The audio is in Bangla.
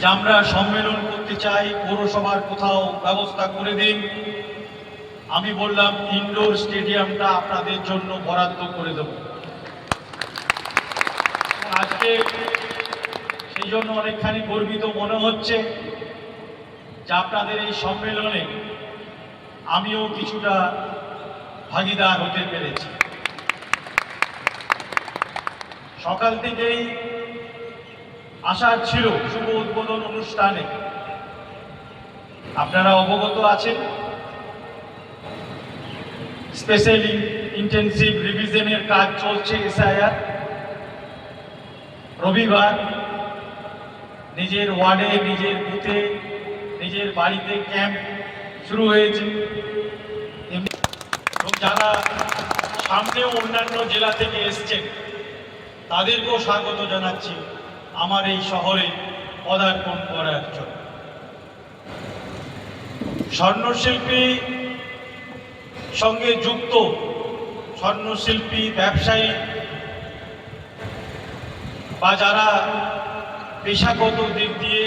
যে আমরা সম্মেলন করতে চাই, পৌরসভার কোথাও ব্যবস্থা করে দিন। আমি বললাম ইনডোর স্টেডিয়ামটা আপনাদের জন্য বরাদ্দ করে দেব। আজকে সেই জন্য অনেকখানি গর্বিত মনে হচ্ছে যে আপনাদের এই সম্মেলনে আমিও কিছুটা ভাগিদার হতে পেরেছি। সকাল থেকেই আসার ছিল শুভ উদ্বোধন অনুষ্ঠানে। আপনারা অবগত আছেন স্পেশাল ইন্টেনসিভ রিভিশনের কাজ চলছে। এসআইআর রবিবার নিজের ওয়ার্ডে, নিজের বুথে, নিজের বাড়িতে ক্যাম্প শুরু হয়েছে। এবং যারা সামনেও অন্যান্য জেলা থেকে এসছেন তাদেরকেও স্বাগত জানাচ্ছি আমার এই শহরে পদার্পণ করার জন্য। স্বর্ণশিল্পী সঙ্গে যুক্ত স্বর্ণশিল্পী, ব্যবসায়ী বা যারা পেশাগত দিক দিয়ে